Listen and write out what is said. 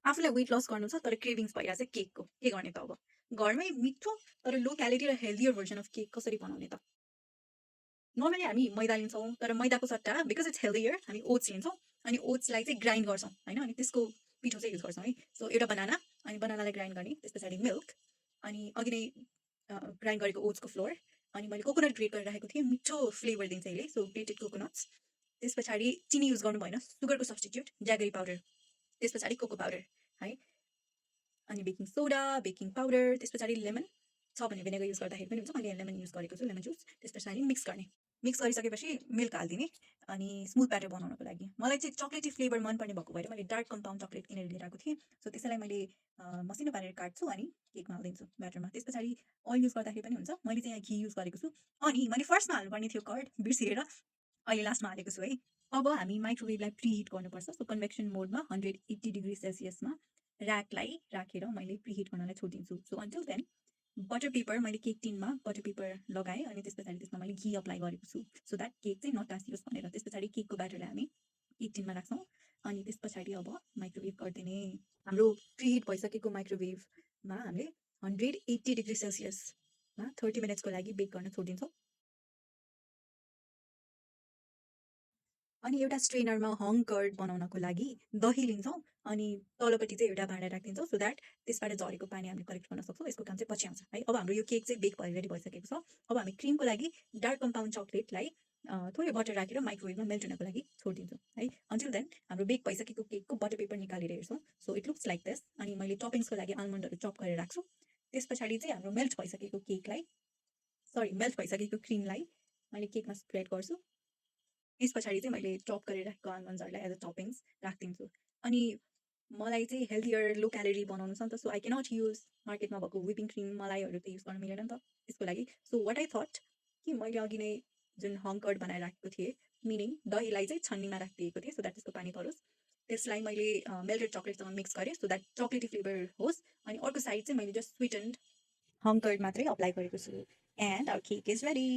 आफूलाई weight loss गर्नु छ तर क्रेभिङ्स भइरहेको छ केकको, के गर्ने त अब? घरमै मिठो तर लो क्यालोरी र हेल्दियर भर्जन अफ केक कसरी बनाउने त? नर्मली हामी मैदा लिन्छौँ तर मैदाको सट्टा बिकज इट्स हेल्दियर हामी ओट्स लिन्छौँ अनि ओट्सलाई चाहिँ ग्राइन्ड गर्छौँ होइन, अनि त्यसको पिठो चाहिँ युज गर्छौँ है। सो एउटा बनाना अनि बनानालाई ग्राइन्ड गर्ने, त्यस पछाडि मिल्क अनि अघि नै ग्राइन्ड गरेको ओट्सको फ्लोर अनि मैले कोकोनट ग्रेट गरेर राखेको थिएँ, मिठो फ्लेभर दिन्छ यसले। सो ग्रेटेड कोकोनट्स, त्यस पछाडि चिनी युज गर्नु भएन, सुगरको सब्स्टिट्युट ज्यागरी पाउडर, त्यस पछाडि कोको पाउडर है, अनि बेकिङ सोडा, बेकिङ पाउडर, त्यस पछाडि लेमन छ भने भिनेगर युज गर्दाखेरि पनि हुन्छ, मैले लेमन युज गरेको छु, लेमन जुस। त्यस पछाडि मिक्स गर्ने, मिक्स गरिसकेपछि मिल्क हालिदिने अनि स्मुथ ब्याटर बनाउनको लागि मलाई चाहिँ चक्लेटी फ्लेभर मनपर्ने भएको भएर मैले डार्क कम्पाउन्ड चक्लेट किनेर लिएर आएको थिएँ। सो त्यसैलाई मैले मसिनो पारेर काट्छु अनि केकमा हालिदिन्छु ब्याटरमा। त्यस पछाडि ओइल युज गर्दाखेरि पनि हुन्छ, मैले चाहिँ यहाँ घी युज गरेको छु अनि मैले फर्स्टमा हाल्नुपर्ने थियो कर्ड, बिर्सिएर अहिले लास्टमा हालेको छु है। अब हामी माइक्रोवेभलाई प्रिहिट गर्नुपर्छ। सो कन्भेक्सन मोडमा 180 डिग्री सेल्सियसमा ऱ्याकलाई राखेर मैले प्रिहिट गर्नलाई छोडिदिन्छु। So until then butter paper, मैले केक टिनमा बटर पेपर लगाएँ अनि त्यस पछाडि त्यसमा मैले घी अप्लाई गरेको छु सो द्याट केक चाहिँ नटासियोस् भनेर। त्यस पछाडि केकको ब्याटरलाई हामी केक टिनमा राख्छौँ अनि त्यस पछाडि अब माइक्रोवेभ गरिदिने। हाम्रो प्रिहिट भइसकेको माइक्रोवेभमा हामीले 180 डिग्री सेल्सियसमा 30 मिनट्सको लागि बेक गर्न छोडिदिन्छौँ। अनि एउटा स्ट्रेनरमा हङ कर्ड बनाउनको लागि दही लिन्छौँ अनि तलपट्टि चाहिँ एउटा भाँडा राखिदिन्छौँ सो द्याट त्यसबाट झरेको पानी हामीले कलेक्ट गर्न सक्छौँ। यसको काम चाहिँ पछि आउँछ है। अब हाम्रो यो केक चाहिँ बेक भएर रेडी भइसकेको छ। अब हामी क्रिमको लागि डार्क कम्पाउन्ड चक्लेटलाई थोरै बटर राखेर माइक्रोवेभमा मेल्ट हुनको लागि छोडिदिन्छौँ है। अन्टिल देन हाम्रो बेक भइसकेको केकको बटर पेपर निकालेर हेर्छौँ। So it looks like this. अनि मैले टपिङ्सको लागि आलमन्डहरू चप गरेर राख्छु। त्यस पछाडि चाहिँ हाम्रो मेल्ट भइसकेको केकलाई, सरी मेल्ट भइसकेको क्रिमलाई मैले केकमा स्प्रेड गर्छु। त्यस पछाडि चाहिँ मैले चप गरेर राखेको आलमन्ड्सहरूलाई एज अ टपिङ्स राखिदिन्छु। अनि मलाई चाहिँ हेल्दियर लो क्यालोरी बनाउनु छ नि त, सो आई क्यानट युज मार्केटमा भएको विपिङ क्रिम मलाईहरू त युज गर्न मिलेन नि त त्यसको लागि। सो वाट आई थट कि मैले अघि नै जुन हङ कर्ड बनाएर राखेको थिएँ, मिनिङ दहीलाई चाहिँ छन्नीमा राखिदिएको थिएँ सो द्याट त्यसको पानी परोस्। त्यसलाई मैले मेल्टेड चक्लेटसँग मिक्स गरेँ सो द्याट चक्लेटी फ्लेभर होस्। अनि अर्को साइड चाहिँ मैले जस्ट स्विटेन्ड हङ कर्ड मात्रै अप्लाई गरेको छु and our cake is ready.